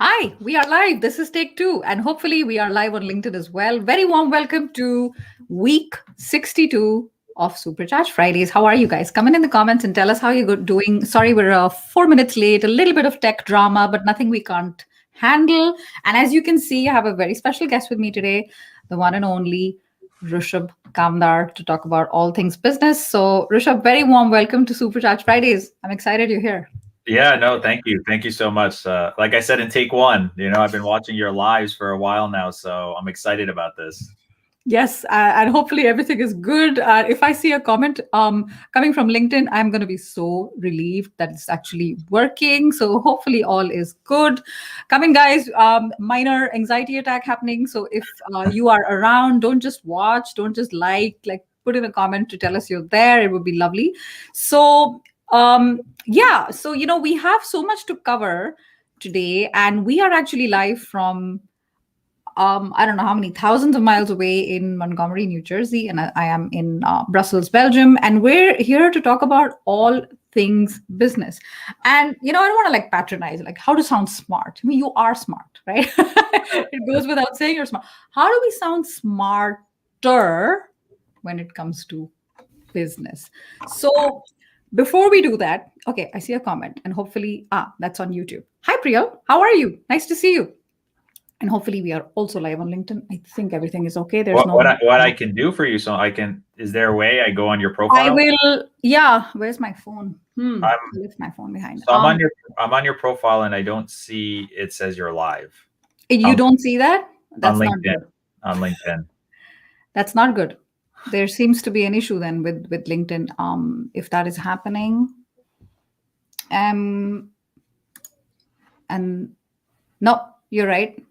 Hi, we are live. This is take two, and hopefully, we are live on LinkedIn as well. Very warm welcome to week 62 of Supercharged Fridays. How are you guys? Come in the comments and tell us how you're doing. Sorry, we're 4 minutes late, a little bit of tech drama, but nothing we can't handle. And as you can see, I have a very special guest with me today, the one and only Rushab Kamdar, to talk about all things business. So, Rushab, very warm welcome to Supercharged Fridays. I'm excited you're here. Yeah, no, thank you. Thank you so much. Like I said in take one, I've been watching your lives for a while now, so I'm excited about this. Yes, and hopefully everything is good. If I see a comment coming from LinkedIn, I'm going to be so relieved that it's actually working. So hopefully all is good. Coming, guys, minor anxiety attack happening. So if you are around, don't just watch, don't just like put in a comment to tell us you're there. It would be lovely. So yeah, so we have so much to cover today, and we are actually live from I don't know how many thousands of miles away in Montgomery, New Jersey, and I am in Brussels, Belgium, and we're here to talk about all things business. And I don't want to patronize, like how to sound smart. I mean, you are smart, right? It goes without saying you're smart. How do we sound smarter when it comes to business? So before we do that, okay, I see a comment, and hopefully, that's on YouTube. Hi, Priyal. How are you? Nice to see you. And hopefully we are also live on LinkedIn. I think everything is okay. There's What no. what I can do for you, so I can. Is there a way I go on your I profile? will. Yeah. Where's my phone? I'm I left my phone behind. so I'm on your profile and I don't see it says you're live You on, don't see that? on That's not LinkedIn. good. On LinkedIn. That's not good. There seems to be an issue then with LinkedIn. If that is happening, um, and no, you're right.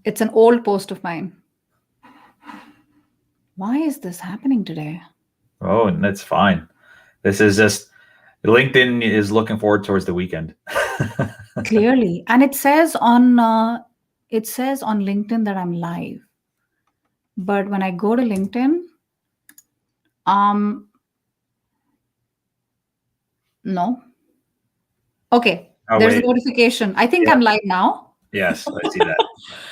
It's an old post of mine. Why is this happening today? Oh, and that's fine. This is just LinkedIn is looking forward towards the weekend. Clearly, and it says on LinkedIn that I'm live. But when I go to LinkedIn, no. Okay, Oh there's a wait, notification. I think yeah, I'm live now. yes, I see that.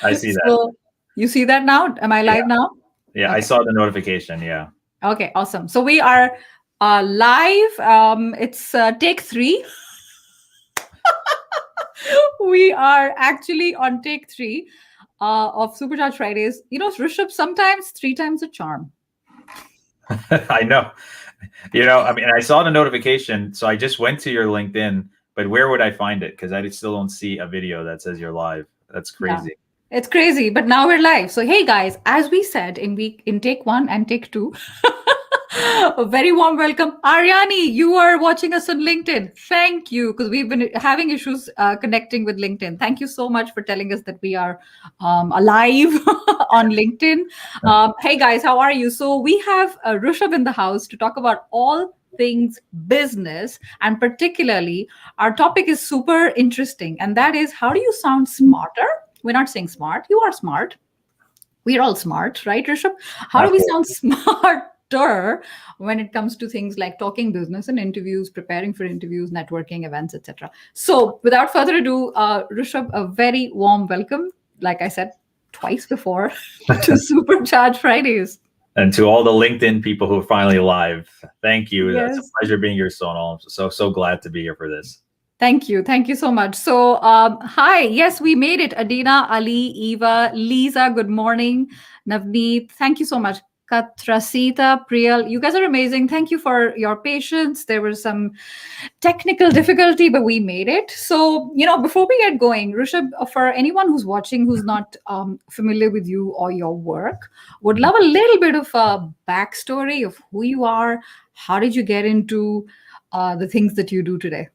I see that. So you see that now? Am I Yeah, live now? yeah, I Okay. saw the notification. Yeah. Okay, awesome. So we are live. It's take three. We are actually on take three of Supercharged Fridays. Rishabh, sometimes three times a charm. I know. I mean, I saw the notification, so I just went to your LinkedIn, but where would I find it? Because I still don't see a video that says you're live. That's Yeah. crazy. It's crazy, but now we're live. So hey guys, as we said in take one and take two, a very warm welcome. Aryani, you are watching us on LinkedIn. Thank you, because we've been having issues connecting with LinkedIn. Thank you so much for telling us that we are alive on LinkedIn. Hey guys, how are you? So we have Rushab in the house to talk about all things business, and particularly our topic is super interesting, and that is, how do you sound smarter? We're not saying smart. You are smart. We're all smart, right, Rishabh? How do we Absolutely. sound smarter when it comes to things like talking business and interviews, preparing for interviews, networking events, etc.? So, without further ado, Rishabh, a very warm welcome. Like I said twice before, to Supercharge Fridays. And to all the LinkedIn people who are finally live, thank you. It's a Yes. pleasure being your son. I'm so glad to be here for this. Thank you. Thank you so much. So, hi. Yes, we made it. Adina, Ali, Eva, Lisa, good morning. Navneet, thank you so much. Katrasita, Priyal, you guys are amazing. Thank you for your patience. There was some technical difficulty, but we made it. So, before we get going, Rishabh, for anyone who's watching who's not familiar with you or your work, would love a little bit of a backstory of who you are. How did you get into the things that you do today?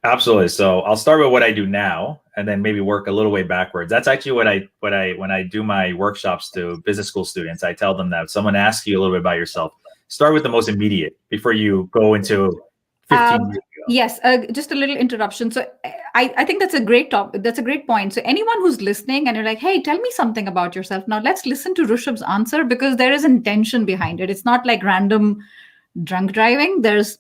Absolutely. So I'll start with what I do now, and then maybe work a little way backwards. That's actually what I when I do my workshops to business school students. I tell them that if someone asks you a little bit about yourself, start with the most immediate before you go into 15 years ago. Yes, just a little interruption. So I think that's a great topic. That's a great point. So anyone who's listening and you're like, hey, tell me something about yourself. Now let's listen to Rishabh's answer, because there is intention behind it. It's not like random drunk driving. There's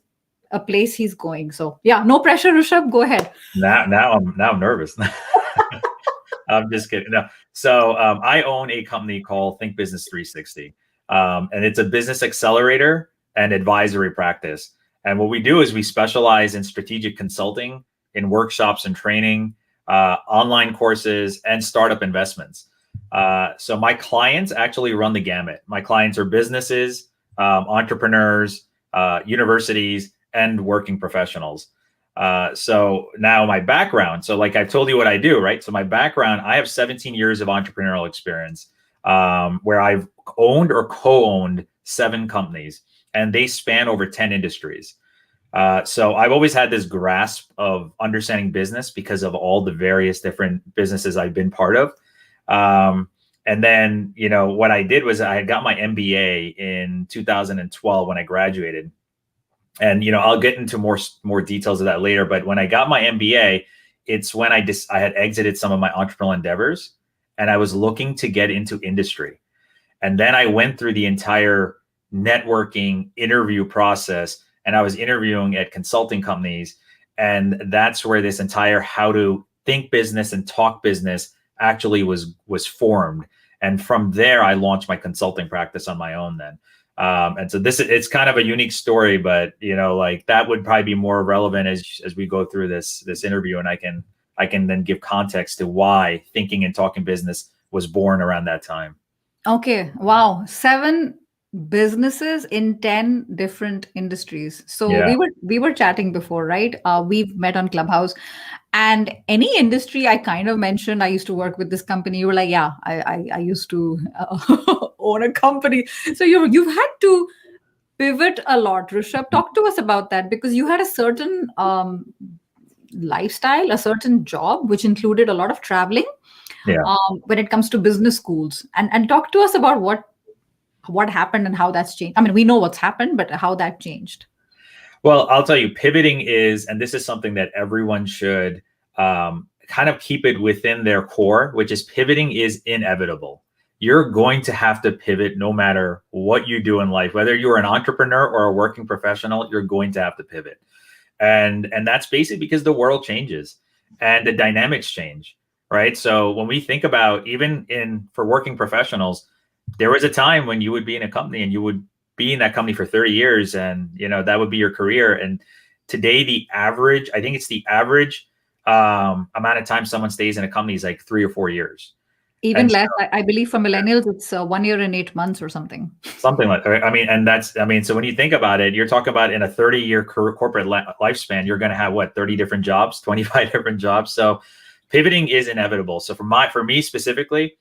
a place he's going. So yeah, no pressure, Rishabh. Go ahead. Now I'm nervous. I'm just kidding. No. So I own a company called Think Business 360, and it's a business accelerator and advisory practice. And what we do is we specialize in strategic consulting, in workshops and training, online courses, and startup investments. So my clients actually run the gamut. My clients are businesses, entrepreneurs, universities, and working professionals. So now my background. So like I've told you what I do, right? So my background, I have 17 years of entrepreneurial experience, where I've owned or co-owned 7 companies, and they span over 10 industries. So I've always had this grasp of understanding business because of all the various different businesses I've been part of. And then, what I did was I had got my MBA in 2012 when I graduated. And I'll get into more details of that later. But when I got my MBA, it's when I had exited some of my entrepreneurial endeavors, and I was looking to get into industry. And then I went through the entire networking interview process, and I was interviewing at consulting companies, and that's where this entire how to think business and talk business actually was formed. And from there, I launched my consulting practice on my own then. And so it's kind of a unique story, but like that would probably be more relevant as we go through this interview, and I can then give context to why thinking and talking business was born around that time. Okay. Wow. 7 businesses in 10 different industries. So Yeah. we were chatting before, right? We've met on Clubhouse, and any industry I kind of mentioned, I used to work with this company. You were like, yeah, I used to own a company. So you've had to pivot a lot. Rishabh, talk to us about that, because you had a certain lifestyle, a certain job, which included a lot of traveling. Yeah. When it comes to business schools, and talk to us about what happened and how that's changed. I mean, we know what's happened, but how that changed. Well, I'll tell you, pivoting is, and this is something that everyone should kind of keep it within their core, which is pivoting is inevitable. You're going to have to pivot no matter what you do in life, whether you're an entrepreneur or a working professional, you're going to have to pivot. And that's basically because the world changes and the dynamics change, right? So when we think about for working professionals, there was a time when you would be in a company and you would be in that company for 30 years and that would be your career. And today I think it's the average amount of time someone stays in a company is like 3 or 4 years. Even and less. So, I believe for millennials, it's 1 year and 8 months or something. Something like, so when you think about it, you're talking about in a 30-year corporate lifespan, you're going to have 30 different jobs, 25 different jobs. So pivoting is inevitable. So for me specifically,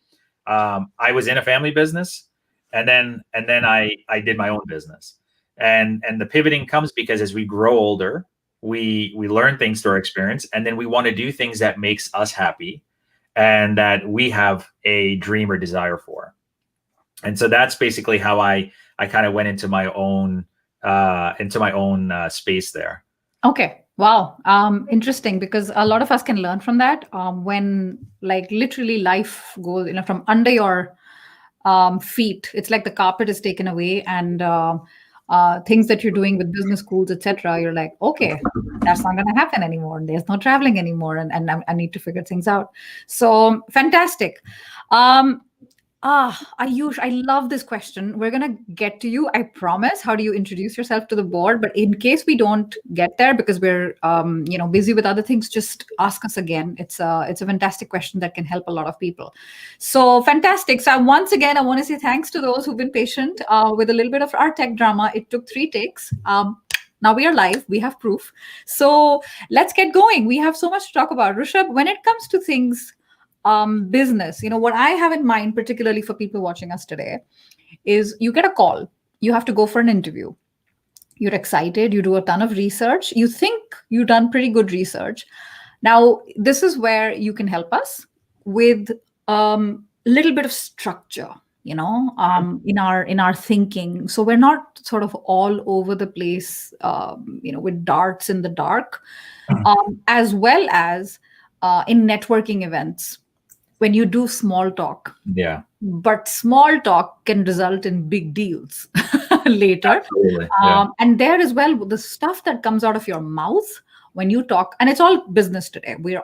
I was in a family business, and then I did my own business, and the pivoting comes because as we grow older, we learn things through our experience, and then we want to do things that makes us happy and that we have a dream or desire for. And so that's basically how I kind of went into my own space there. Okay. Wow. Interesting, because a lot of us can learn from that. When like literally life goes, from under your feet, it's like the carpet is taken away, and things that you're doing with business schools, etc. You're like, okay, that's not going to happen anymore. There's no traveling anymore, and I need to figure things out. So fantastic. Ayush, I love this question. We're going to get to you, I promise. How do you introduce yourself to the board? But in case we don't get there because we're, busy with other things, just ask us again. It's a fantastic question that can help a lot of people. So fantastic. So once again, I want to say thanks to those who've been patient with a little bit of our tech drama. It took 3 takes. Now we are live. We have proof. So let's get going. We have so much to talk about. Rushab, when it comes to things, business, what I have in mind, particularly for people watching us today, is you get a call, you have to go for an interview, you're excited, you do a ton of research, you think you've done pretty good research. Now, this is where you can help us with a little bit of structure, in our thinking, so we're not sort of all over the place, with darts in the dark, as well as in networking events, when you do small talk. Yeah. But small talk can result in big deals. later. Absolutely. Yeah. And there as well, the stuff that comes out of your mouth when you talk, and it's all business today. We're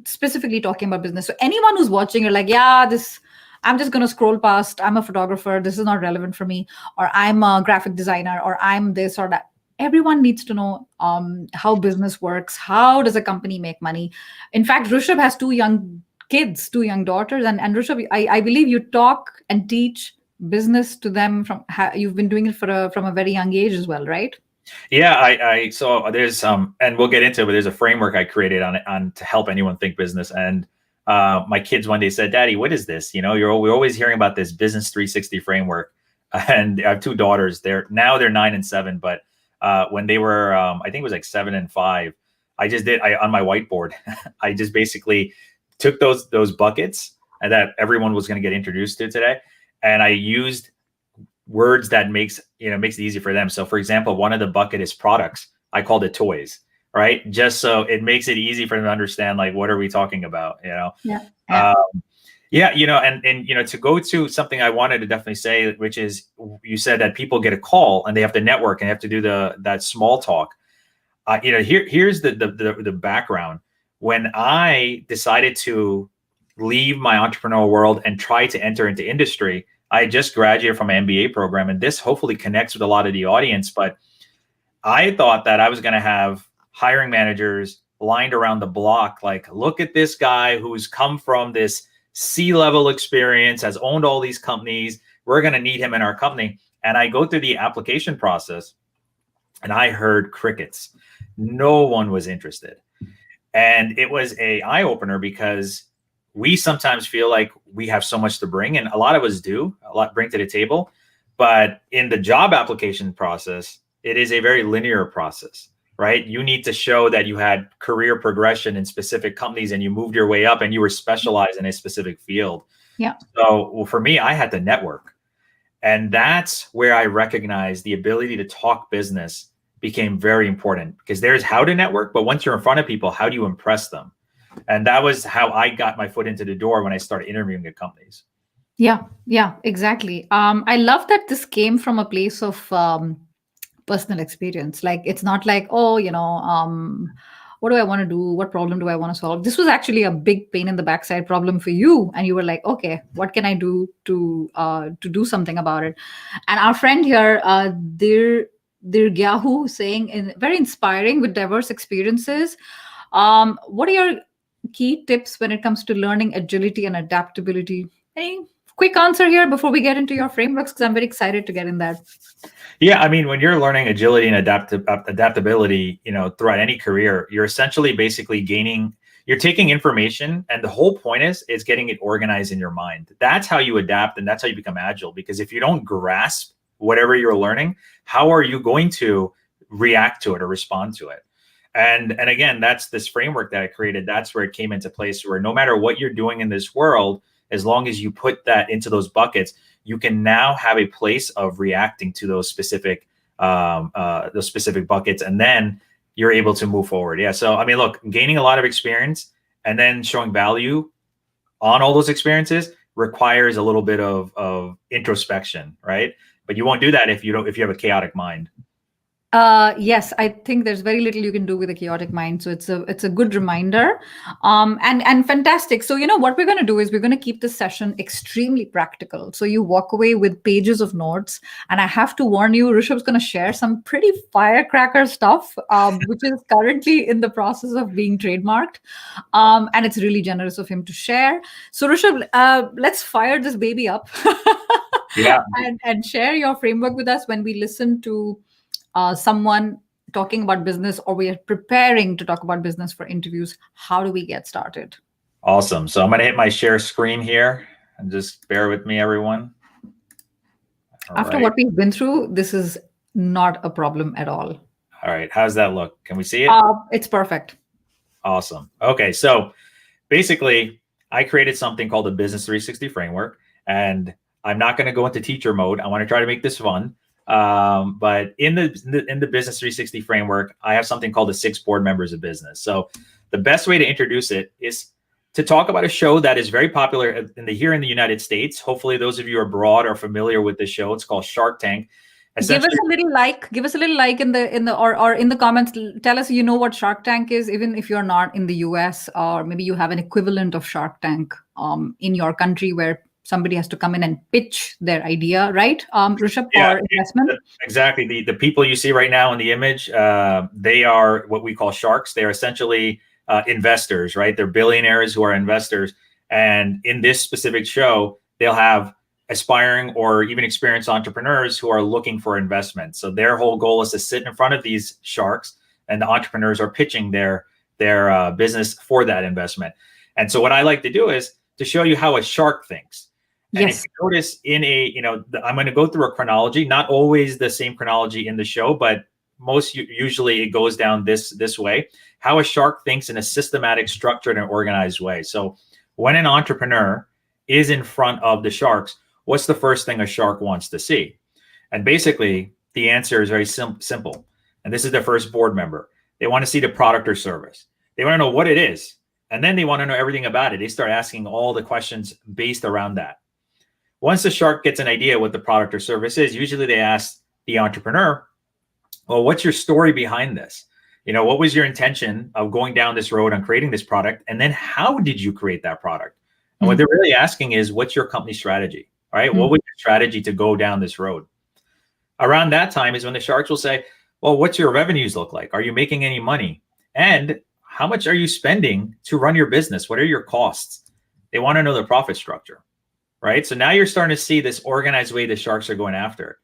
specifically talking about business. So anyone who's watching, you're like, yeah, this, I'm just going to scroll past. I'm a photographer. This is not relevant for me. Or I'm a graphic designer, or I'm this or that. Everyone needs to know how business works. How does a company make money? In fact, Rushab has two young kids, two young daughters. And Rushab, I believe you talk and teach business to them you've been doing it from a very young age as well, right? Yeah, I so there's and we'll get into it, but there's a framework I created on to help anyone think business. And my kids one day said, "Daddy, what is this? You know, we're always hearing about this Business 360 framework." And I have two daughters. They're 9 and 7, but when they were I think it was like 7 and 5, I on my whiteboard, I just basically took those buckets and that everyone was going to get introduced to today, and I used words that makes it easy for them. So for example, one of the bucket is products. I called it toys, right? Just so it makes it easy for them to understand, like, what are we talking about? Yeah. Yeah, and to go to something I wanted to definitely say, which is, you said that people get a call and they have to network and have to do that small talk. Here's the background. When I decided to leave my entrepreneurial world and try to enter into industry, I just graduated from an MBA program, and this hopefully connects with a lot of the audience. But I thought that I was going to have hiring managers lined around the block, like, look at this guy who's come from this C-level experience, has owned all these companies. We're going to need him in our company. And I go through the application process, and I heard crickets. No one was interested. And it was an eye-opener, because we sometimes feel like we have so much to bring, and a lot of us do bring to the table. But in the job application process, it is a very linear process, right? You need to show that you had career progression in specific companies and you moved your way up and you were specialized in a specific field. Yeah. So for me, I had to network. And that's where I recognized the ability to talk business became very important, because there's how to network, but once you're in front of people, how do you impress them? And that was how I got my foot into the door when I started interviewing at companies. Yeah, exactly. I love that this came from a place of personal experience. Like, it's not like, oh, what do I want to do? What problem do I want to solve? This was actually a big pain in the backside problem for you, and you were like, okay, what can I do to do something about it? And our friend here, Dirgyahu, saying, very inspiring with diverse experiences. What are your key tips when it comes to learning agility and adaptability? Any quick answer here before we get into your frameworks, because I'm very excited to get in that. Yeah, I mean, when you're learning agility and adaptability, throughout any career, you're essentially basically you're taking information, and the whole point is getting it organized in your mind. That's how you adapt, and that's how you become agile. Because if you don't grasp whatever you're learning, how are you going to react to it or respond to it? And again, that's this framework that I created. That's where it came into place, where no matter what you're doing in this world, as long as you put that into those buckets, you can now have a place of reacting to those specific buckets, and then you're able to move forward. Yeah. So, I mean, look, gaining a lot of experience and then showing value on all those experiences requires a little bit of introspection, right? But you won't do that if you have a chaotic mind. Yes, I think there's very little you can do with a chaotic mind. So it's a good reminder, and fantastic. So what we're going to do is we're going to keep this session extremely practical. So you walk away with pages of notes, and I have to warn you, Rishabh's going to share some pretty firecracker stuff, which is currently in the process of being trademarked, and it's really generous of him to share. So Rishabh, let's fire this baby up, Yeah, and share your framework with us when we listen to someone talking about business, or we are preparing to talk about business for interviews. How do we get started? Awesome. So I'm going to hit my share screen here, and just bear with me, everyone. After what we've been through, this is not a problem at all. All right. How's that look? Can we see it? It's perfect. Awesome. Okay. So basically, I created something called the Business 360 framework, and I'm not going to go into teacher mode. I want to try to make this fun. But in the Business 360 framework, I have something called the 6 board members of business. So the best way to introduce it is to talk about a show that is very popular here in the United States. Hopefully those of you abroad are familiar with the show. It's called Shark Tank. Give us Essentially, a little like. Give us a little like in the or in the comments. Tell us what Shark Tank is, even if you're not in the US, or maybe you have an equivalent of Shark Tank in your country where somebody has to come in and pitch their idea, right? Rushab, yeah, for investment. exactly. The people you see right now in the image, they are what we call sharks. They are essentially investors, right? They're billionaires who are investors. And in this specific show, they'll have aspiring or even experienced entrepreneurs who are looking for investment. So their whole goal is to sit in front of these sharks, and the entrepreneurs are pitching their business for that investment. And so what I like to do is to show you how a shark thinks. And if Yes. you notice I'm going to go through a chronology, not always the same chronology in the show, but usually it goes down this way, how a shark thinks in a systematic, structured, and organized way. So when an entrepreneur is in front of the sharks, what's the first thing a shark wants to see? And basically, the answer is very simple. And this is the first board member. They want to see the product or service. They want to know what it is. And then they want to know everything about it. They start asking all the questions based around that. Once the shark gets an idea what the product or service is, usually they ask the entrepreneur, well, what's your story behind this? What was your intention of going down this road on creating this product? And then how did you create that product? And what they're really asking is, what's your company strategy? All right. What was your strategy to go down this road? Around that time is when the sharks will say, well, what's your revenues look like? Are you making any money? And how much are you spending to run your business? What are your costs? They want to know the profit structure, right? So now you're starting to see this organized way the sharks are going after it.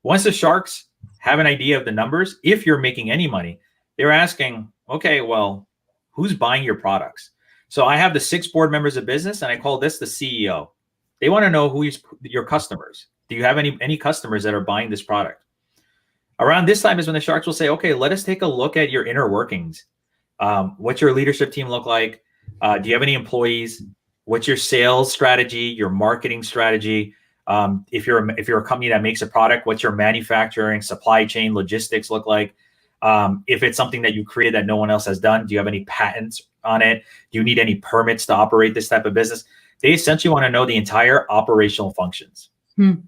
Once the sharks have an idea of the numbers, if you're making any money, they're asking, okay, well, who's buying your products? So I have the 6 board members of business, and I call this the CEO. They want to know who's your customers. Do you have any customers that are buying this product? Around this time is when the sharks will say, okay, let us take a look at your inner workings. What's your leadership team look like? Do you have any employees? What's your sales strategy, your marketing strategy? If you're a company that makes a product, what's your manufacturing, supply chain, logistics look like? If it's something that you created that no one else has done, do you have any patents on it? Do you need any permits to operate this type of business? They essentially want to know the entire operational functions. Then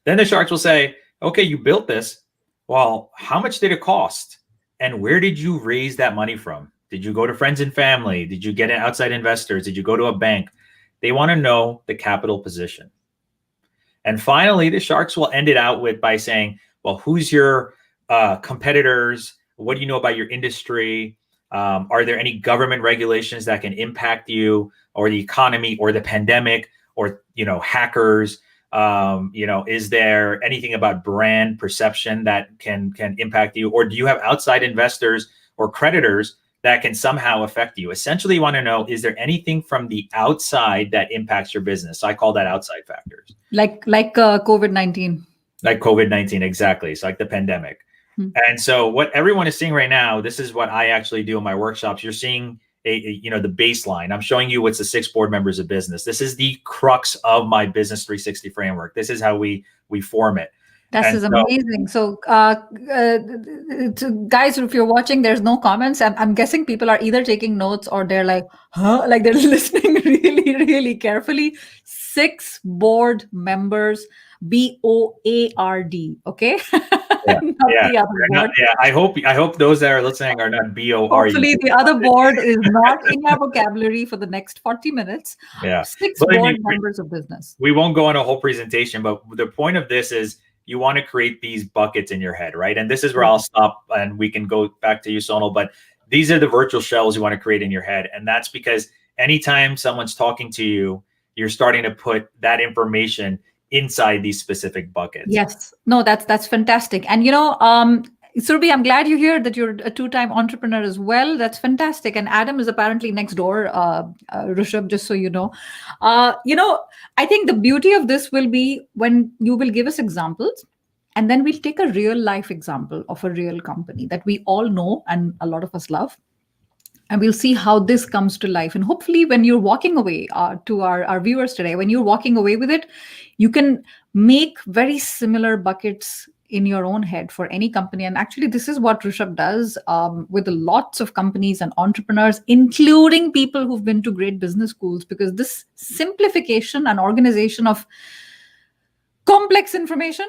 the sharks will say, okay, you built this. Well, how much did it cost? And where did you raise that money from? Did you go to friends and family? Did you get outside investors? Did you go to a bank? They want to know the capital position. And finally, the sharks will end it out by saying, well, who's your competitors? What do you know about your industry? Are there any government regulations that can impact you, or the economy, or the pandemic, or hackers? Is there anything about brand perception that can impact you? Or do you have outside investors or creditors that can somehow affect you? Essentially, you want to know, is there anything from the outside that impacts your business? So I call that outside factors. Like COVID-19. Like COVID-19, exactly. It's like the pandemic. And so what everyone is seeing right now, this is what I actually do in my workshops. You're seeing the baseline. I'm showing you what's the 6 board members of business. This is the crux of my Business 360 framework. This is how we form it. This is amazing. So, guys, if you're watching, there's no comments. I'm guessing people are either taking notes or they're like, huh? Like they're listening really, really carefully. 6 board members, BOARD. Okay. Yeah. I hope those that are listening are not BORE. Hopefully, the other board is not in your vocabulary for the next 40 minutes. Yeah. 6 board members of business. We won't go on a whole presentation, but the point of this is you want to create these buckets in your head, right? And this is where I'll stop, and we can go back to you, Sonal. But these are the virtual shells you want to create in your head. And that's because anytime someone's talking to you, you're starting to put that information inside these specific buckets. Yes. No, that's fantastic. And Surabhi, I'm glad you hear that you're a 2-time entrepreneur as well. That's fantastic. And Adam is apparently next door, Rushab, just so you know. I think the beauty of this will be when you will give us examples, and then we'll take a real life example of a real company that we all know and a lot of us love. And we'll see how this comes to life. And hopefully when you're walking away to our viewers today, when you're walking away with it, you can make very similar buckets in your own head for any company. And actually, this is what Rushab does with lots of companies and entrepreneurs, including people who've been to great business schools, because this simplification and organization of complex information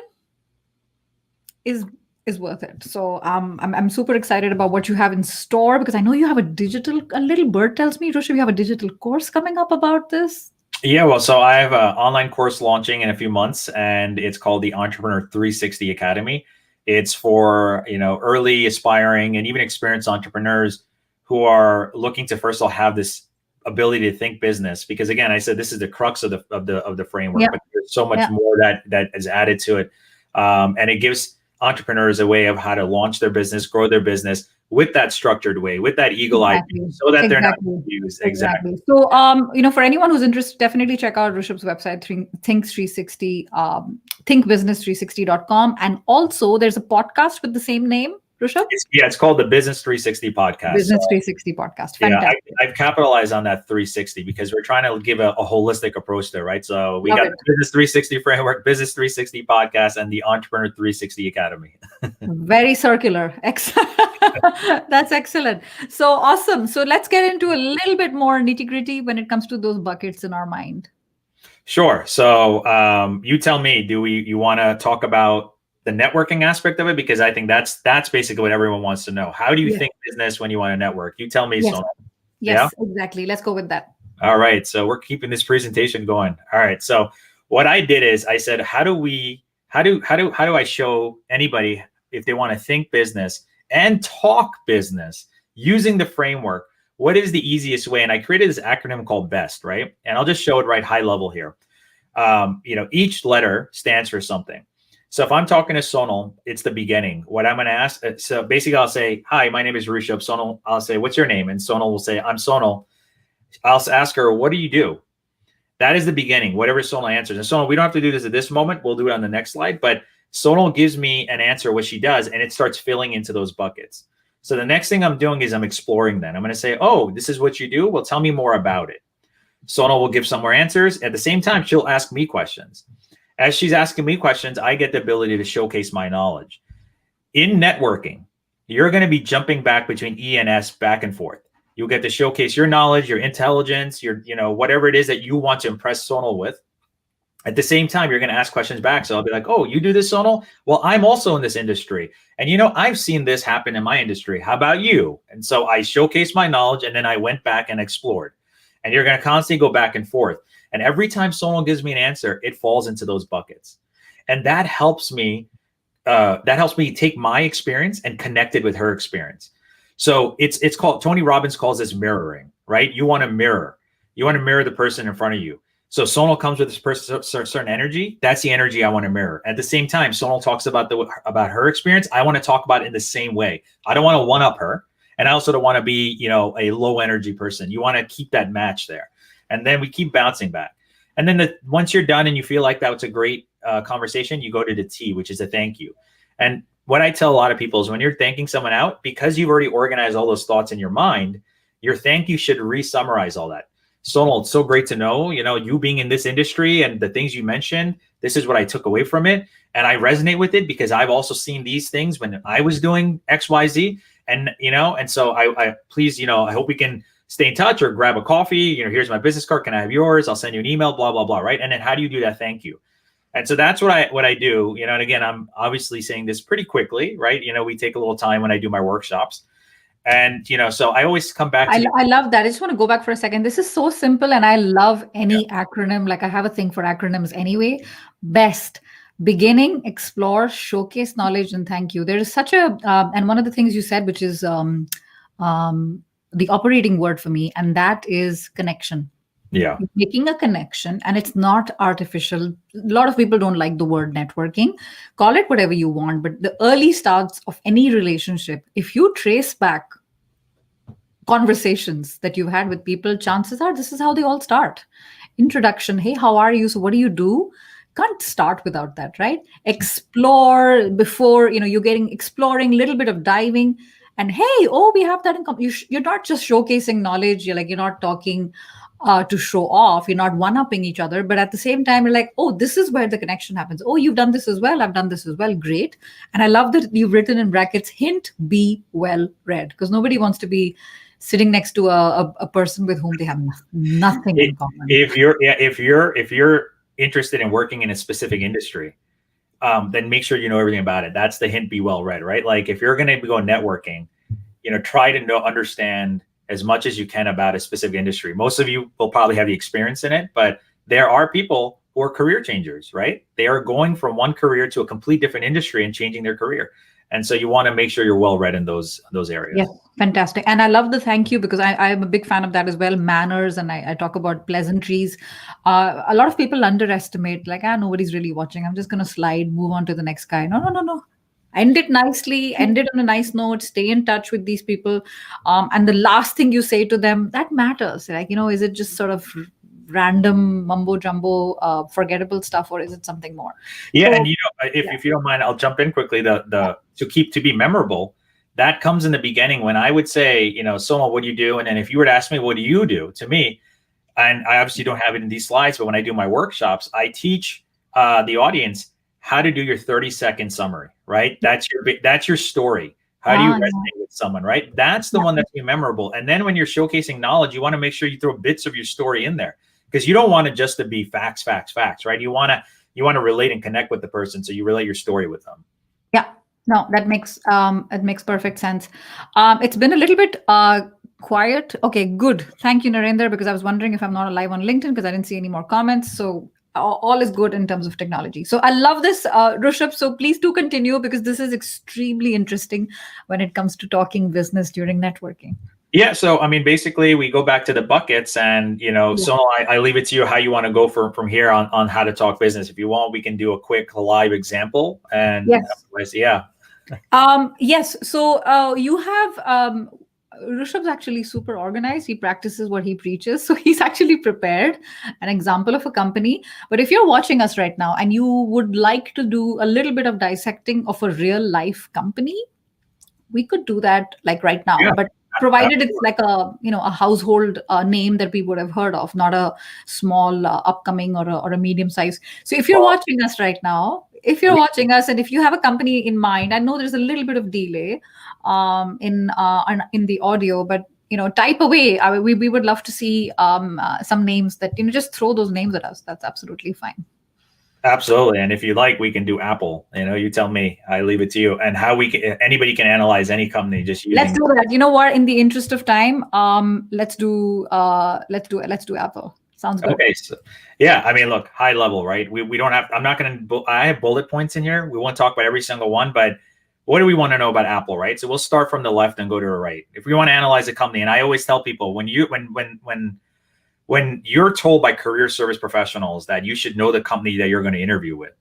is is worth it. So I'm super excited about what you have in store, because I know you have a little bird tells me, Rushabh, you have a digital course coming up about this. Yeah, well, so I have an online course launching in a few months, and it's called the Entrepreneur 360 Academy. It's for, early aspiring and even experienced entrepreneurs who are looking to, first of all, have this ability to think business. Because again, I said this is the crux of the framework, Yeah, but there's so much yeah. more that is added to it, and it gives entrepreneurs a way of how to launch their business, grow their business with that structured way, with that eagle eye, Exactly. so that they're not Exactly. confused. Exactly. Exactly. So, for anyone who's interested, definitely check out Rishabh's website, Think 360, thinkbusiness360.com. And also, there's a podcast with the same name, Rishabh. It's called the Business 360 podcast. So, Business 360 podcast. yeah, Fantastic. I've capitalized on that 360 because we're trying to give a holistic approach there, right? So we Love got it. the Business 360 framework, Business 360 podcast, and the Entrepreneur 360 Academy. Very circular. Excellent. That's excellent. So awesome. So let's get into a little bit more nitty gritty when it comes to those buckets in our mind. Sure. So you tell me, you want to talk about the networking aspect of it? Because I think that's basically what everyone wants to know. How do you Yes. think business when you want to network? You tell me, Yes. Sonal. Yes, exactly. Let's go with that. All right. So we're keeping this presentation going. All right. So what I did is I said, how do I show anybody, if they want to think business and talk business using the framework, what is the easiest way? And I created this acronym called BEST, right? And I'll just show it right high level here. Each letter stands for something. So if I'm talking to Sonal, it's the beginning. What I'm going to ask, so basically I'll say, hi, my name is Rushab. Sonal, I'll say, what's your name? And Sonal will say, I'm Sonal. I'll ask her, what do you do? That is the beginning, whatever Sonal answers. And Sonal, we don't have to do this at this moment. We'll do it on the next slide. But Sonal gives me an answer, what she does, and it starts filling into those buckets. So the next thing I'm doing is I'm exploring that. I'm going to say, oh, this is what you do? Well, tell me more about it. Sonal will give some more answers. At the same time, she'll ask me questions. As she's asking me questions, I get the ability to showcase my knowledge. In networking, you're going to be jumping back between E and S back and forth. You'll get to showcase your knowledge, your intelligence, your, whatever it is that you want to impress Sonal with. At the same time, you're going to ask questions back. So I'll be like, oh, you do this, Sonal? Well, I'm also in this industry. And, I've seen this happen in my industry. How about you? And so I showcased my knowledge, and then I went back and explored. And you're going to constantly go back and forth. And every time Sonal gives me an answer, it falls into those buckets. And that helps me take my experience and connect it with her experience. So it's called, Tony Robbins calls this mirroring, right? You want to mirror the person in front of you. So Sonal comes with this certain energy. That's the energy I want to mirror. At the same time, Sonal talks about her experience. I want to talk about it in the same way. I don't want to one up her. And I also don't want to be, a low energy person. You want to keep that match there. And then we keep bouncing back. And then once you're done and you feel like that was a great conversation, you go to the T, which is a thank you. And what I tell a lot of people is when you're thanking someone out, because you've already organized all those thoughts in your mind, your thank you should re-summarize all that. Sonal, it's so great to know, you being in this industry and the things you mentioned, this is what I took away from it. And I resonate with it because I've also seen these things when I was doing X, Y, Z. And, and so I please, I hope we can stay in touch or grab a coffee. Here's my business card. Can I have yours? I'll send you an email, blah, blah, blah. Right. And then how do you do that? Thank you. And so that's what I do, and again, I'm obviously saying this pretty quickly, right? We take a little time when I do my workshops. And, so I always come back to I love that. I just want to go back for a second. This is so simple. And I love any acronym. Like I have a thing for acronyms anyway. BEST, beginning, explore, showcase knowledge, and thank you. There is such a, and one of the things you said, which is the operating word for me, and that is connection. Yeah. Making a connection, and it's not artificial. A lot of people don't like the word networking. Call it whatever you want, but the early starts of any relationship, if you trace back conversations that you've had with people, chances are this is how they all start. Introduction, hey, how are you? So what do you do? Can't start without that, right? Explore before, you're getting exploring, little bit of diving. And hey, oh, we have that in common. You're not just showcasing knowledge. You're not talking to show off. You're not one-upping each other. But at the same time, you're like, oh, this is where the connection happens. Oh, you've done this as well. I've done this as well. Great. And I love that you've written in brackets, hint, be well read. Because nobody wants to be sitting next to a person with whom they have nothing in common. If you're interested in working in a specific industry, then make sure you know everything about it. That's the hint, be well read, right? Like if you're going to go networking, try to understand as much as you can about a specific industry. Most of you will probably have the experience in it, but there are people who are career changers, right? They are going from one career to a complete different industry and changing their career. And so you want to make sure you're well read in those areas. Yes, fantastic. And I love the thank you, because I'm a big fan of that as well. Manners, and I talk about pleasantries. A lot of people underestimate, like, nobody's really watching. I'm just going to slide, move on to the next guy. No, no, no, no. End it nicely, end it on a nice note, stay in touch with these people. And the last thing you say to them, that matters. Like, is it just sort of random mumbo jumbo, forgettable stuff, or is it something more? Yeah. So, and if you don't mind, I'll jump in quickly. To be memorable, that comes in the beginning when I would say, Soma, what do you do? And then if you were to ask me, what do you do? To me, and I obviously don't have it in these slides, but when I do my workshops, I teach the audience how to do your 30-second summary, right? That's your story. How do you resonate with someone, right? That's the one that's memorable. And then when you're showcasing knowledge, you want to make sure you throw bits of your story in there, because you don't want it just to be facts, right? You want to relate and connect with the person, so you relate your story with them. Yeah, no, that makes perfect sense. It's been a little bit quiet. Okay, good. Thank you, Narendra, because I was wondering if I'm not alive on LinkedIn because I didn't see any more comments. So all is good in terms of technology. So I love this, Rushab. So please do continue, because this is extremely interesting when it comes to talking business during networking. Yeah. So, I mean, basically we go back to the buckets, and, so I leave it to you how you want to go from here on how to talk business. If you want, we can do a quick live example. And yes. Yes. So you have, Rishabh's actually super organized. He practices what he preaches. So he's actually prepared an example of a company. But if you're watching us right now and you would like to do a little bit of dissecting of a real life company, we could do that like right now. But provided it's like a household name that we would have heard of, not a small upcoming or a medium size. So if you're watching us right now, and if you have a company in mind, I know there's a little bit of delay in the audio, but type away. We would love to see some names that just throw those names at us. That's absolutely fine. Absolutely. And if you like, we can do Apple. You tell me. I leave it to you. And how anybody can analyze any company just using. Let's do that. You know what? In the interest of time, let's do Apple. Sounds good. Okay. So, yeah. I mean, look, high level, right? We don't have. I'm not going to. I have bullet points in here. We won't talk about every single one, but what do we want to know about Apple, right? So we'll start from the left and go to the right. If we want to analyze a company, and I always tell people when you're told by career service professionals that you should know the company that you're going to interview with,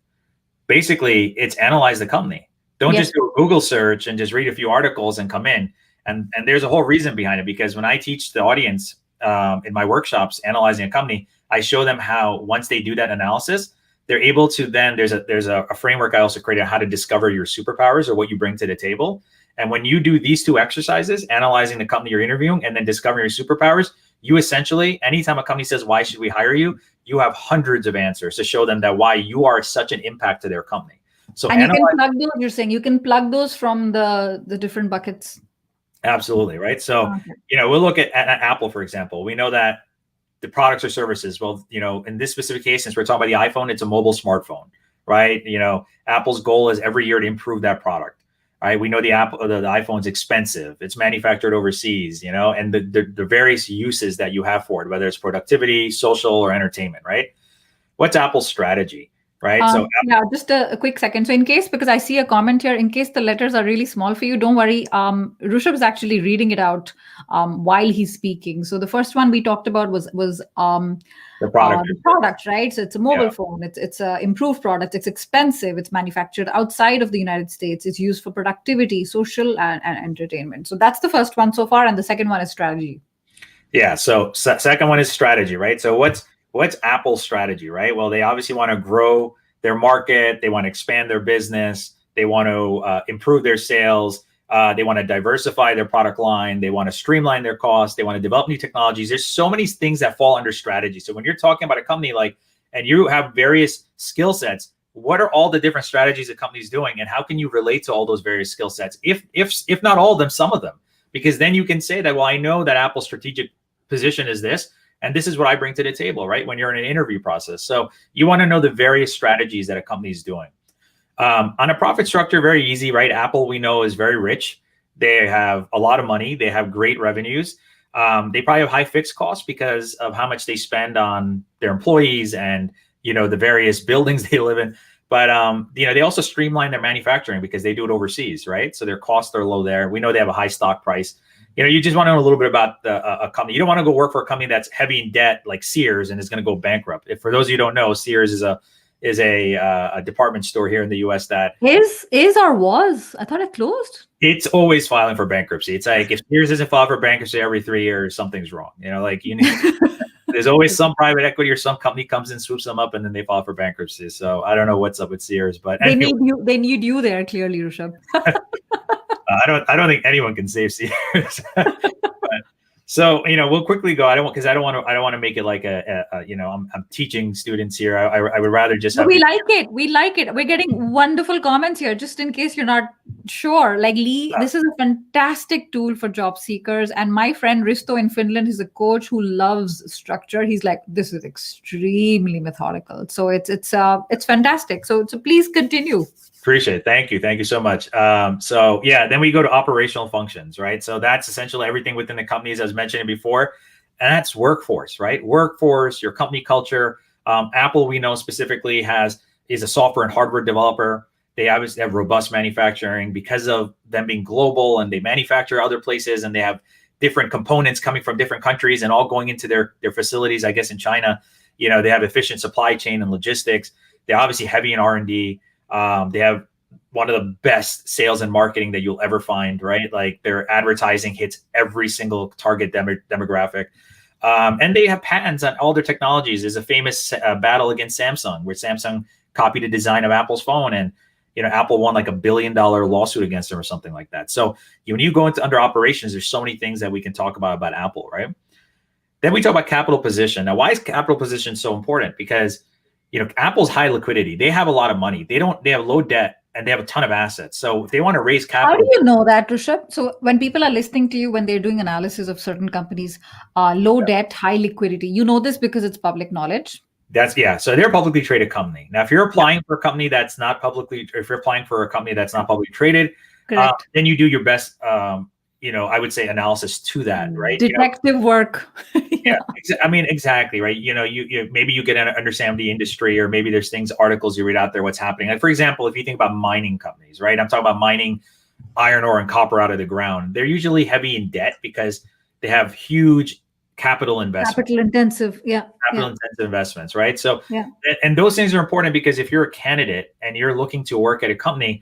basically it's analyze the company. Don't just do a Google search and just read a few articles and come in. And there's a whole reason behind it, because when I teach the audience in my workshops analyzing a company, I show them how once they do that analysis, they're able to then there's a framework I also created how to discover your superpowers or what you bring to the table. And when you do these two exercises, analyzing the company you're interviewing and then discovering your superpowers, you essentially, anytime a company says, why should we hire you? You have hundreds of answers to show them that why you are such an impact to their company. So and you can plug those, you're saying you can plug those from the different buckets. Absolutely. Right. So, we'll look at Apple, for example. We know that the products or services, well, in this specific case, since we're talking about the iPhone, it's a mobile smartphone, right? Apple's goal is every year to improve that product. Right. We know the iPhone's expensive. It's manufactured overseas, and the various uses that you have for it, whether it's productivity, social, or entertainment. Right. What's Apple's strategy? Right. Just a quick second. So because I see a comment here, in case the letters are really small for you, don't worry. Rushab is actually reading it out while he's speaking. So the first one we talked about was the product, right? So it's a mobile phone. It's a improved product. It's expensive. It's manufactured outside of the United States. It's used for productivity, social, and entertainment. So that's the first one so far, and the second one is strategy. Yeah. So second one is strategy, right? So what's Apple's strategy, right? Well, they obviously want to grow their market. They want to expand their business. They want to improve their sales. They want to diversify their product line. They want to streamline their costs. They want to develop new technologies. There's so many things that fall under strategy. So when you're talking about a company and you have various skill sets, what are all the different strategies a company's doing, and how can you relate to all those various skill sets? If not all of them, some of them, because then you can say that, well, I know that Apple's strategic position is this, and this is what I bring to the table, right? When you're in an interview process. So you want to know the various strategies that a company is doing. On a profit structure, very easy, right? Apple, we know, is very rich. They have a lot of money. They have great revenues. They probably have high fixed costs because of how much they spend on their employees and, the various buildings they live in. But, they also streamline their manufacturing because they do it overseas, right? So their costs are low there. We know they have a high stock price. You just want to know a little bit about a company. You don't want to go work for a company that's heavy in debt like Sears and is going to go bankrupt. For those of you who don't know, Sears is a department store here in the U.S. that is or was. I thought it closed. It's always filing for bankruptcy. It's like if Sears isn't filed for bankruptcy every 3 years, something's wrong. There's always some private equity or some company comes in, swoops them up, and then they file for bankruptcy. So I don't know what's up with Sears, but they need you. They need you there, clearly, Rushab. I don't think anyone can save Sears. So, we'll quickly go. I don't want to make it like I'm teaching students here. I would rather just have. We like it. We're getting wonderful comments here. Just in case you're not sure, like Lee, this is a fantastic tool for job seekers. And my friend Risto in Finland is a coach who loves structure. He's like, this is extremely methodical. So it's fantastic. So please continue. Appreciate it. Thank you so much. Then we go to operational functions, right? So that's essentially everything within the companies, as mentioned before, and that's workforce, right? Workforce, your company culture. Apple, we know specifically is a software and hardware developer. They obviously have robust manufacturing because of them being global, and they manufacture other places, and they have different components coming from different countries and all going into their facilities. I guess in China, they have efficient supply chain and logistics. They're obviously heavy in R&D. They have one of the best sales and marketing that you'll ever find, right? Like their advertising hits every single target demographic. And they have patents on all their technologies. There's a famous battle against Samsung where Samsung copied a design of Apple's phone, and Apple won like $1 billion lawsuit against them or something like that. So when you go into under operations, there's so many things that we can talk about Apple, right? Then we talk about capital position. Now, why is capital position so important? Because Apple's high liquidity. They have a lot of money. They have low debt and they have a ton of assets. So if they want to raise capital. How do you know that, Rushab? So when people are listening to you, when they're doing analysis of certain companies, low debt, high liquidity, you know this because it's public knowledge. So they're a publicly traded company. Now, if you're applying for a company that's not publicly traded, then you do your best, I would say analysis to that, right? Detective work. Exactly, right? You maybe you get to understand the industry, or maybe there's articles you read out there, what's happening. Like, for example, if you think about mining companies, right? I'm talking about mining iron ore and copper out of the ground. They're usually heavy in debt because they have huge capital investments. Capital intensive investments, right? So, and those things are important because if you're a candidate and you're looking to work at a company,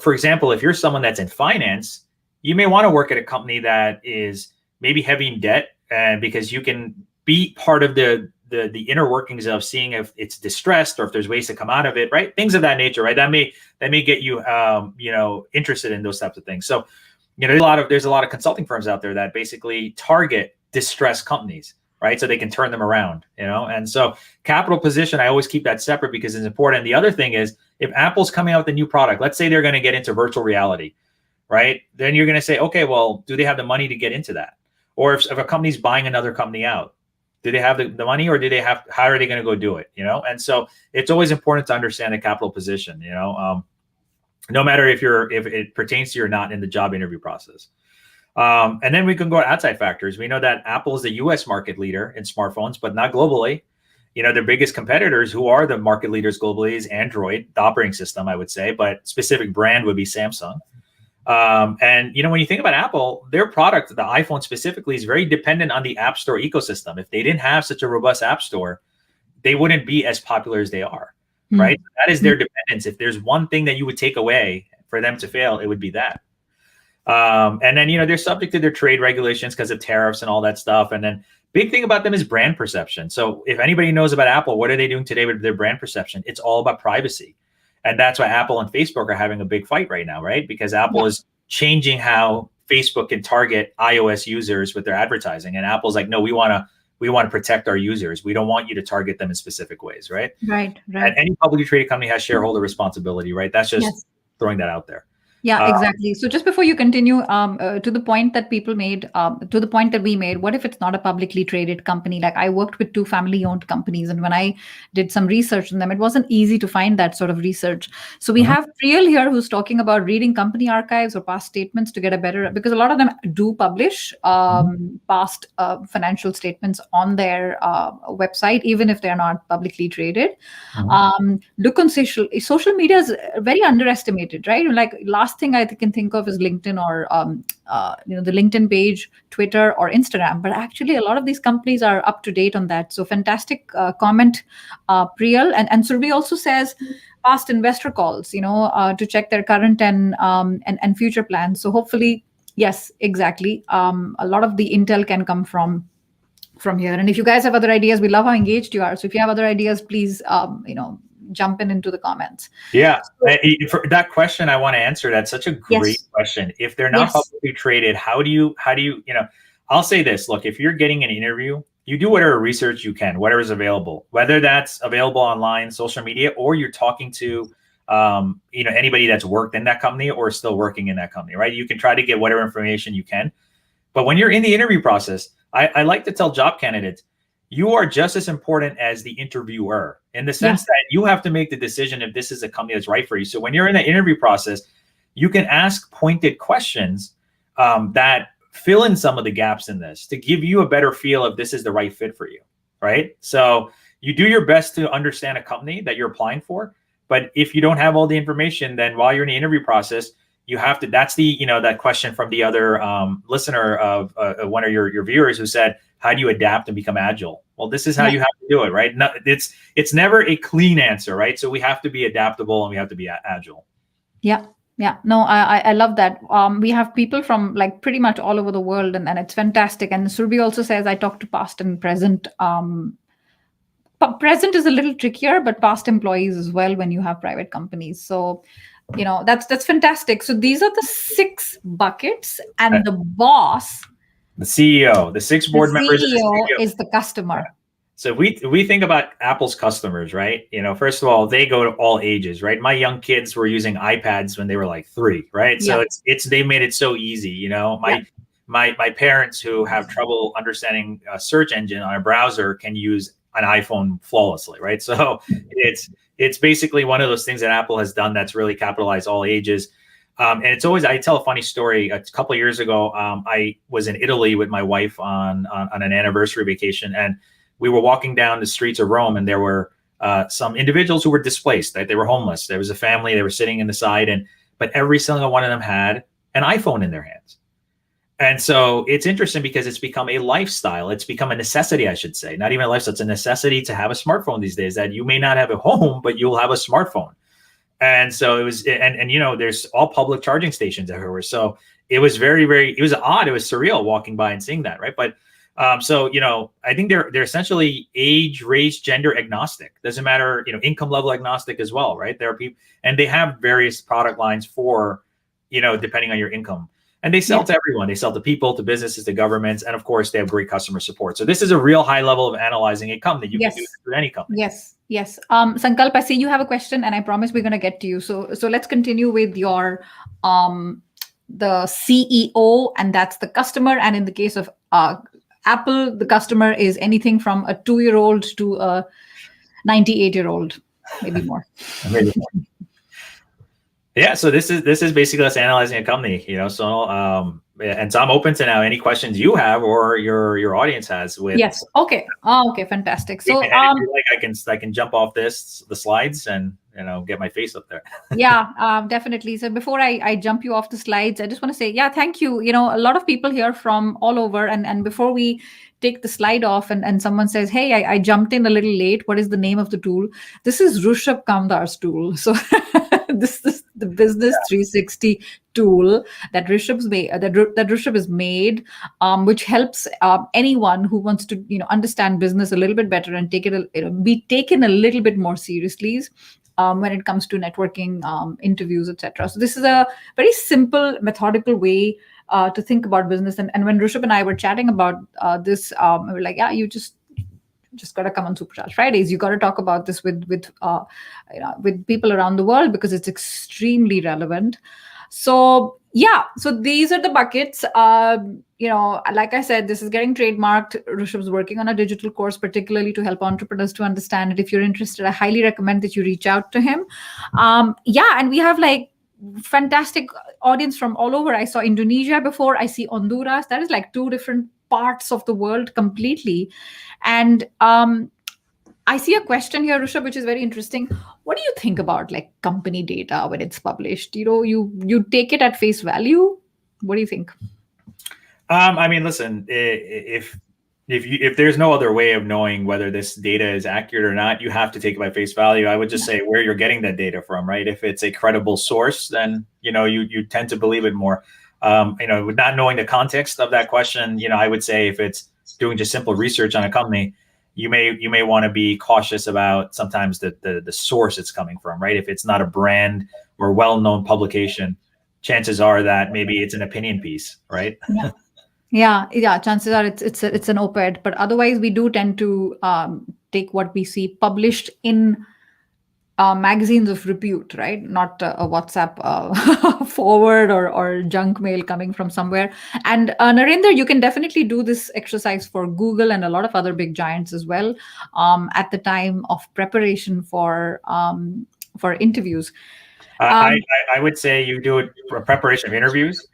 for example, if you're someone that's in finance, you may want to work at a company that is maybe heavy in debt, and because you can be part of the inner workings of seeing if it's distressed or if there's ways to come out of it, right? Things of that nature, right? That may get you, interested in those types of things. So, there's a lot of consulting firms out there that basically target distressed companies, right? So they can turn them around, And so capital position, I always keep that separate because it's important. The other thing is, if Apple's coming out with a new product, let's say they're going to get into virtual reality, right? Then you're going to say, okay, well, do they have the money to get into that? Or if a company's buying another company out, do they have the money, or how are they going to go do it? And so it's always important to understand the capital position, no matter if it pertains to you or not in the job interview process. And then we can go to outside factors. We know that Apple is the US market leader in smartphones, but not globally. Their biggest competitors, who are the market leaders globally, is Android, the operating system, I would say, but specific brand would be Samsung. And when you think about Apple, their product, the iPhone specifically, is very dependent on the App Store ecosystem. If they didn't have such a robust App Store, they wouldn't be as popular as they are, right? That is their dependence. If there's one thing that you would take away for them to fail, it would be that. And then, they're subject to their trade regulations because of tariffs and all that stuff. And then big thing about them is brand perception. So if anybody knows about Apple, what are they doing today with their brand perception? It's all about privacy. And that's why Apple and Facebook are having a big fight right now, right? Because Apple is changing how Facebook can target iOS users with their advertising. And Apple's like, no, we want to protect our users. We don't want you to target them in specific ways, right? Right. And any publicly traded company has shareholder responsibility, right? That's just throwing that out there. Yeah, exactly. So just before you continue, to the point that people made, to the point that we made, what if it's not a publicly traded company? Like I worked with two family-owned companies, and when I did some research on them, it wasn't easy to find that sort of research. So we Mhm. have Priyal here who's talking about reading company archives or past statements to get a better, because a lot of them do publish Mhm. past financial statements on their website, even if they're not publicly traded. Mhm. Look on social media is very underestimated, right? Like last thing I can think of is LinkedIn or the LinkedIn page, Twitter or Instagram, but actually a lot of these companies are up to date on that. So fantastic comment, Priyal. And Surbi also says past investor calls, to check their current and future plans. So hopefully, yes, exactly, a lot of the intel can come from here. And if you guys have other ideas, we love how engaged you are. So if you have other ideas, please, jump into the comments. Yeah, So, for that question, I want to answer. That's such a great yes, question. If they're not yes, publicly traded, how do you? I'll say this. Look, if you're getting an interview, you do whatever research you can, whatever is available, whether that's available online, social media, or you're talking to, anybody that's worked in that company or still working in that company, right? You can try to get whatever information you can. But when you're in the interview process, I like to tell job candidates, you are just as important as the interviewer in the yeah, sense that you have to make the decision if this is a company that's right for you. So when you're in the interview process, you can ask pointed questions that fill in some of the gaps in this to give you a better feel if this is the right fit for you, right? So you do your best to understand a company that you're applying for. But if you don't have all the information, then while you're in the interview process, you have to, that's the, that question from the other listener of one of your viewers who said, how do you adapt and become agile? Well, this is how yeah, you have to do it, right? No, it's never a clean answer, right? So we have to be adaptable and we have to be agile. yeah. Yeah, no, I love that. We have people from like pretty much all over the world, and it's fantastic. And Surbi also says I talk to past and present. Present is a little trickier, but past employees as well when you have private companies. So that's fantastic. So these are the six buckets, and the boss, The CEO, the six the board members, and the CEO, CEO. is the customer. So we think about Apple's customers, right? First of all, they go to all ages, right? My young kids were using iPads when they were like 3, right? So Yeah, it's they made it so easy. yeah, My parents who have trouble understanding a search engine on a browser can use an iPhone flawlessly, right? So it's basically one of those things that Apple has done that's really capitalized all ages. And it's always, I tell a funny story. A couple of years ago, I was in Italy with my wife on an anniversary vacation, and we were walking down the streets of Rome, and there were some individuals who were displaced. Right? They were homeless. There was a family. They were sitting in the side, but every single one of them had an iPhone in their hands. And so it's interesting because it's become a lifestyle. It's become a necessity, I should say. Not even a lifestyle. It's a necessity to have a smartphone these days. That you may not have a home, but you'll have a smartphone. And so it was, and there's all public charging stations everywhere. So it was very, very, it was odd. It was surreal walking by and seeing that, right? But so I think they're essentially age, race, gender agnostic. Doesn't matter, income level agnostic as well, right? There are people, and they have various product lines for, depending on your income. And they sell yeah, to everyone. They sell to people, to businesses, to governments, and of course, they have great customer support. So this is a real high level of analyzing a company. You can do yes, this with any company. yes, yes. Sankalp, I see you have a question, and I promise we're going to get to you. So let's continue with your the CEO, and that's the customer. And in the case of Apple, the customer is anything from a 2-year-old to a 98-year-old, maybe more. Maybe. Yeah, so this is basically us analyzing a company, So and so I'm open to now any questions you have or your audience has with. Yes. Okay. Oh, okay. Fantastic. So And if you like, I can jump off the slides and get my face up there. yeah, definitely. So before I jump you off the slides, I just want to say, yeah, thank you. A lot of people here from all over. And before we take the slide off and someone says, hey, I jumped in a little late. What is the name of the tool? This is Rushab Kamdar's tool. So this is the Business 360 tool that that Rushab has made, which helps anyone who wants to understand business a little bit better and take it be taken a little bit more seriously when it comes to networking, interviews, etc. So this is a very simple, methodical way to think about business. And when Rushab and I were chatting about this, we were like, yeah, you just got to come on Supercharge Fridays. You got to talk about this with people around the world because it's extremely relevant. So yeah, so these are the buckets. Like I said, this is getting trademarked. Rishabh's working on a digital course, particularly to help entrepreneurs to understand it. If you're interested, I highly recommend that you reach out to him. Yeah, and we have like fantastic audience from all over. I saw Indonesia before. I see Honduras. That is like two different parts of the world completely. And I see a question here, Rushabh, which is very interesting. What do you think about like company data when it's published? You take it at face value. What do you think? I mean, listen, if there's no other way of knowing whether this data is accurate or not, you have to take it by face value. I would just say where you're getting that data from, right? If it's a credible source, then you tend to believe it more. With not knowing the context of that question, I would say if it's doing just simple research on a company, you may want to be cautious about sometimes the source it's coming from, right? If it's not a brand or well-known publication, chances are that maybe it's an opinion piece, right? Yeah. Chances are it's an op-ed, but otherwise we do tend to take what we see published in magazines of repute, right? Not a WhatsApp forward or junk mail coming from somewhere. And Narendra, you can definitely do this exercise for Google and a lot of other big giants as well at the time of preparation for interviews. I would say you do it for preparation of interviews.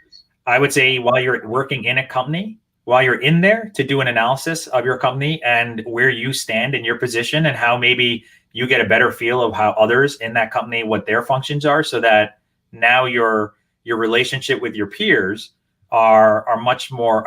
I would say while you're working in a company, while you're in there, to do an analysis of your company and where you stand in your position and how maybe you get a better feel of how others in that company, what their functions are, so that now your relationship with your peers are much more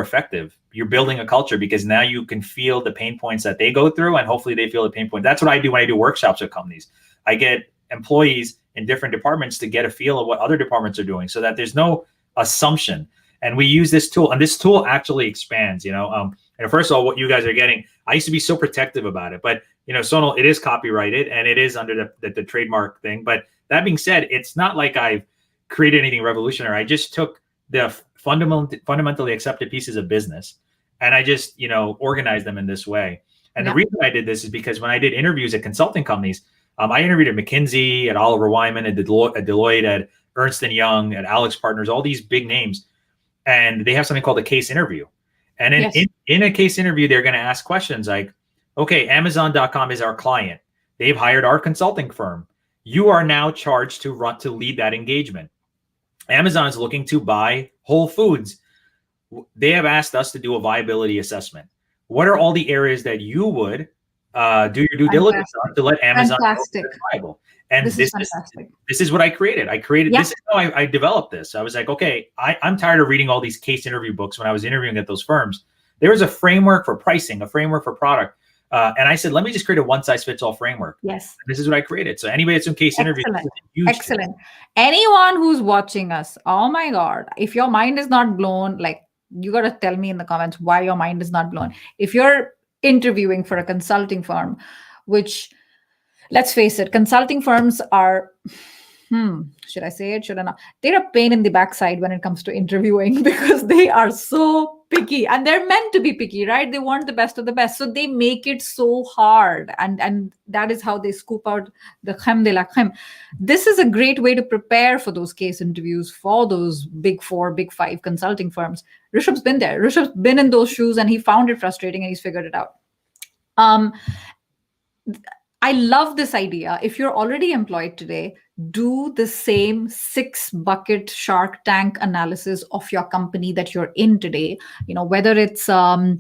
effective. You're building a culture because now you can feel the pain points that they go through, and hopefully they feel the pain point. That's what I do when I do workshops with companies. I get employees in different departments to get a feel of what other departments are doing, so that there's no assumption. And we use this tool, and this tool actually expands. And first of all, what you guys are getting, I used to be so protective about it, but Sonal, it is copyrighted and it is under the trademark thing. But that being said, it's not like I've created anything revolutionary. I just took the fundamentally accepted pieces of business and I just organized them in this way. And the reason I did this is because when I did interviews at consulting companies, I interviewed at McKinsey, at Oliver Wyman, at Deloitte, at Ernst & Young, at Alex Partners, all these big names. And they have something called a case interview. And in a case interview, they're going to ask questions like, okay, Amazon.com is our client. They've hired our consulting firm. You are now charged to lead that engagement. Amazon is looking to buy Whole Foods. They have asked us to do a viability assessment. What are all the areas that you would do your due diligence on to let Amazon know if it's viable? And this is what I created. This is how I developed this. I was like, okay, I'm tired of reading all these case interview books when I was interviewing at those firms. There was a framework for pricing, a framework for product. And I said, let me just create a one-size-fits-all framework. Yes. This is what I created. So anybody that's in case interview. Excellent. Anyone who's watching us, oh my God, if your mind is not blown, like you got to tell me in the comments why your mind is not blown. If you're interviewing for a consulting firm, which, let's face it, consulting firms are, should I say it? Should I not? They're a pain in the backside when it comes to interviewing because they are so picky and they're meant to be picky, right? They want the best of the best. So they make it so hard. And that is how they scoop out the crème de la crème. This is a great way to prepare for those case interviews for those big 4, big 5 consulting firms. Rishabh's been there. Rishabh's been in those shoes and he found it frustrating and he's figured it out. I love this idea. If you're already employed today, do the same 6-bucket Shark Tank analysis of your company that you're in today. Whether it's a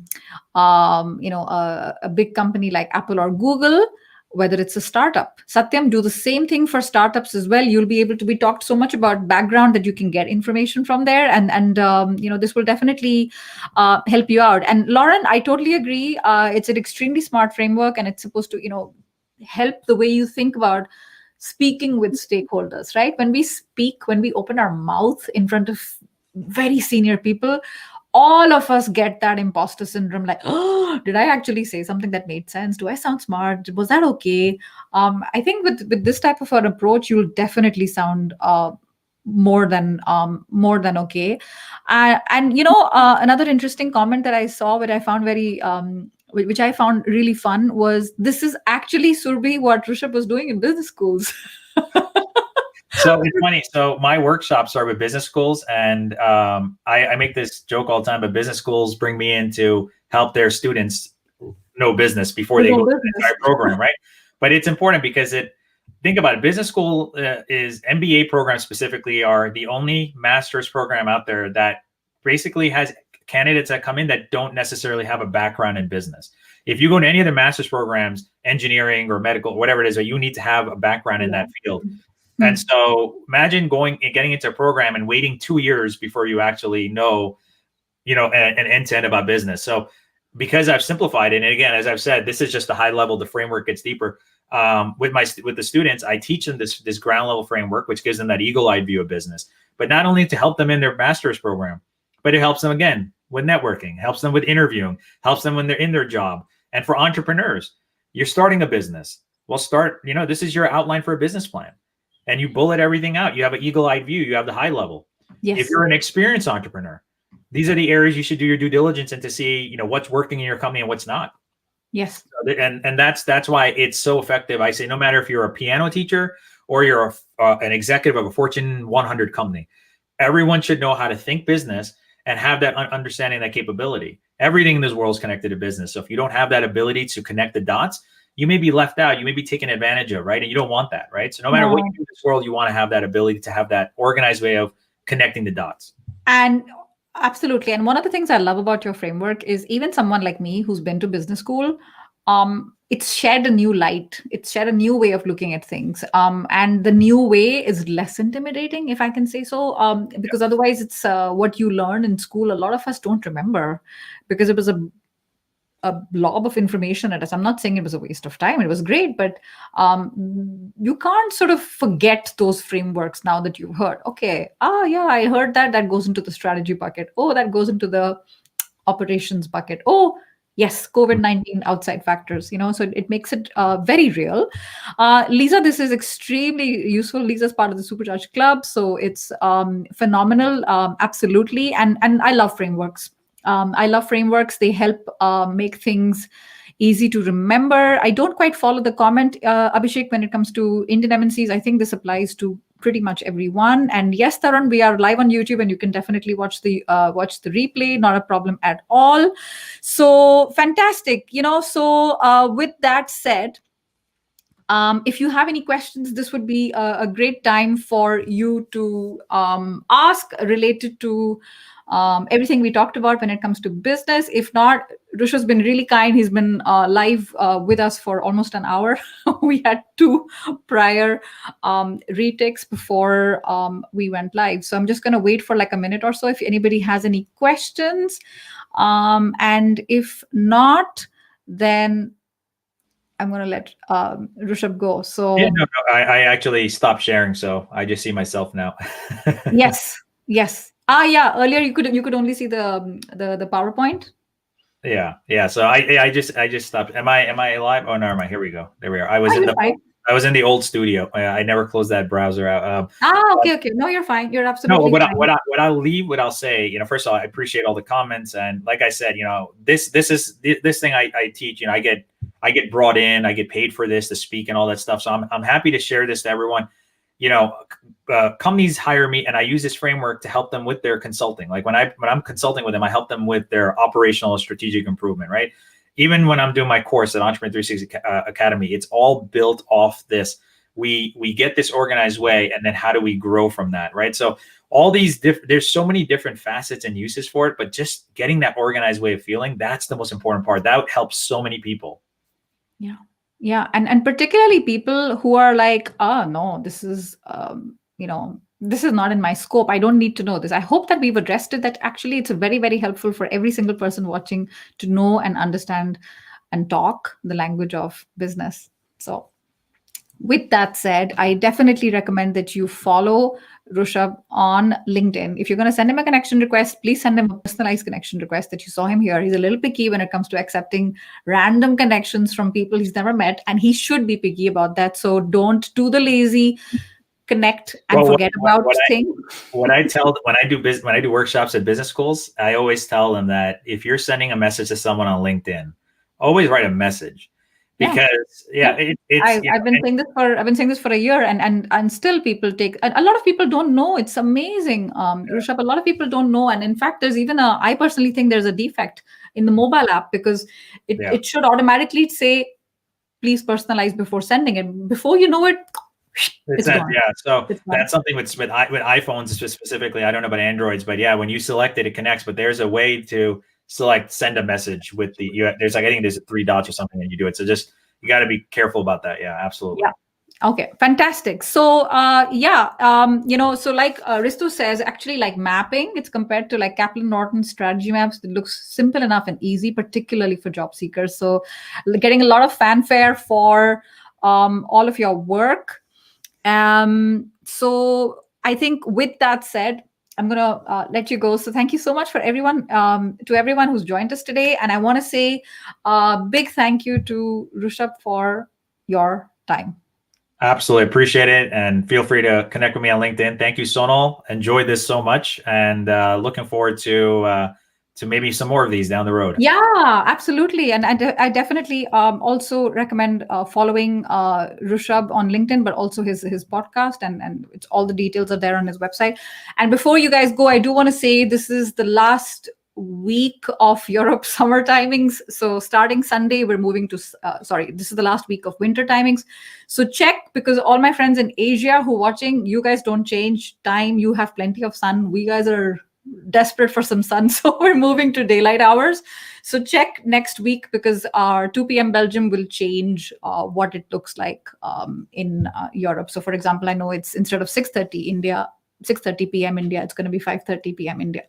big company like Apple or Google, whether it's a startup. Satyam, do the same thing for startups as well. You'll be able to be talked so much about background that you can get information from there, and this will definitely help you out. And Lauren, I totally agree. It's an extremely smart framework, and it's supposed to help the way you think about speaking with stakeholders, right? When we speak, when we open our mouth in front of very senior people, all of us get that imposter syndrome, like, oh, did I actually say something that made sense? Do I sound smart? Was that okay? I think with this type of an approach, you'll definitely sound more than okay. Another interesting comment that I saw, which I found really fun, was this is actually, Surbhi, what Rushab was doing in business schools. So it's funny. So my workshops are with business schools, and I make this joke all the time. But business schools bring me in to help their students know business before they No go through the business. entire program, right? But it's important because think about it. Business school is MBA programs specifically are the only master's program out there that basically has candidates that come in that don't necessarily have a background in business. If you go to any of the master's programs, engineering or medical, whatever it is, you need to have a background in that field. And so imagine going and getting into a program and waiting 2 years before you actually know, an end to end about business. So because I've simplified it, and again, as I've said, this is just the high level, the framework gets deeper. With the students, I teach them this ground level framework, which gives them that eagle-eyed view of business, but not only to help them in their master's program, but it helps them again with networking, helps them with interviewing, helps them when they're in their job. And for entrepreneurs, you're starting a business. Well, this is your outline for a business plan. And you bullet everything out. You have an eagle-eyed view. You have the high level. Yes. If you're an experienced entrepreneur, these are the areas you should do your due diligence and to see, what's working in your company and what's not. Yes. And that's why it's so effective. I say, no matter if you're a piano teacher or you're an executive of a Fortune 100 company, everyone should know how to think business and have that understanding, that capability. Everything in this world is connected to business. So if you don't have that ability to connect the dots, you may be left out, you may be taken advantage of, right? And you don't want that, right? So no matter what you do in this world, you want to have that ability to have that organized way of connecting the dots. And absolutely. And one of the things I love about your framework is even someone like me who's been to business school, it's shed a new light. It's shed a new way of looking at things. And the new way is less intimidating, if I can say so, because otherwise it's what you learn in school. A lot of us don't remember because it was a blob of information at us. I'm not saying it was a waste of time. It was great, but you can't sort of forget those frameworks now that you've heard. Okay, yeah, I heard that. That goes into the strategy bucket. Oh, that goes into the operations bucket. Oh, yes, COVID-19 outside factors, so it makes it very real. Lisa, this is extremely useful. Lisa's part of the Supercharged Club, so it's phenomenal, absolutely. And I love frameworks. I love frameworks. They help make things easy to remember. I don't quite follow the comment, Abhishek, when it comes to Indian MNCs. I think this applies to pretty much everyone. And yes, Tarun, we are live on YouTube, and you can definitely watch the replay. Not a problem at all. So fantastic. So with that said, if you have any questions, this would be a great time for you to ask related to everything we talked about when it comes to business. If not, Rushab's been really kind. He's been live with us for almost an hour. We had 2 prior retakes before we went live. So I'm just going to wait for like a minute or so if anybody has any questions. And if not, then I'm going to let Rushab go. So yeah, no, I actually stopped sharing, so I just see myself now. Yes. Yeah. Earlier you could only see the PowerPoint. Yeah. So I just stopped. Am I live? Oh no, am I? Here we go. There we are. I was in the old studio. I never closed that browser out. Okay. No, you're fine. You're absolutely fine. What I'll say, first of all, I appreciate all the comments, and like I said, this thing I teach. I get brought in, I get paid for this to speak and all that stuff. So I'm happy to share this to everyone. Companies hire me, and I use this framework to help them with their consulting. Like when I'm consulting with them, I help them with their operational strategic improvement, right? Even when I'm doing my course at Entrepreneur 360 Academy, it's all built off this. We get this organized way, and then how do we grow from that, right? So all these there's so many different facets and uses for it, but just getting that organized way of feeling, that's the most important part. That helps so many people. Yeah. And particularly people who are like, no, this is, this is not in my scope. I don't need to know this. I hope that we've addressed it, that actually it's very, very helpful for every single person watching to know and understand and talk the language of business. So with that said, I definitely recommend that you follow Rushab on LinkedIn. If you're going to send him a connection request, please send him a personalized connection request that you saw him here. He's a little picky when it comes to accepting random connections from people he's never met, and he should be picky about that. So don't do the lazy connect and forget about things. When I do workshops at business schools, I always tell them that if you're sending a message to someone on LinkedIn, always write a message. because I've been saying this for a year, and still people take. And a lot of people don't know. It's amazing, Rishabh. A lot of people don't know, and in fact, there's even a. I personally think there's a defect in the mobile app because it should automatically say, "Please personalize before sending it." Before you know it, it's gone. Yeah, so It's gone. that's something with iPhones specifically. I don't know about Androids, but yeah, when you select it, it connects. But there's a way to select send a message with there's like, I think there's 3 dots or something, and you do it. So just you got to be careful about that. Yeah, absolutely. Yeah. Okay, fantastic. So, so like Ristu says, actually, like mapping, it's compared to like Kaplan Norton strategy maps. It looks simple enough and easy, particularly for job seekers. So, getting a lot of fanfare for all of your work. So, I think with that said, I'm gonna let you go. So, thank you so much for everyone, to everyone who's joined us today, and I want to say a big thank you to Rushab for your time. Absolutely appreciate it, and feel free to connect with me on LinkedIn. Thank you, Sonal. Enjoyed this so much, and looking forward to maybe some more of these down the road. Yeah, absolutely, and I definitely also recommend following Rushab on LinkedIn, but also his podcast, and it's all the details are there on his website. And before you guys go, I do want to say this is the last week of Europe summer timings. So starting Sunday, we're moving to, this is the last week of winter timings. So check, because all my friends in Asia who are watching, you guys don't change time. You have plenty of sun. We guys are desperate for some sun. So we're moving to daylight hours. So check next week, because our 2 p.m. Belgium will change what it looks like in Europe. So for example, I know it's instead of 6:30 India, 6:30 p.m. India, it's going to be 5:30 p.m. India.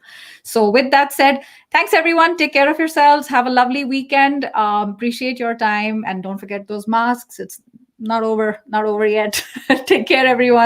So with that said, thanks everyone. Take care of yourselves. Have a lovely weekend. Appreciate your time, and don't forget those masks. It's not over yet. Take care, everyone.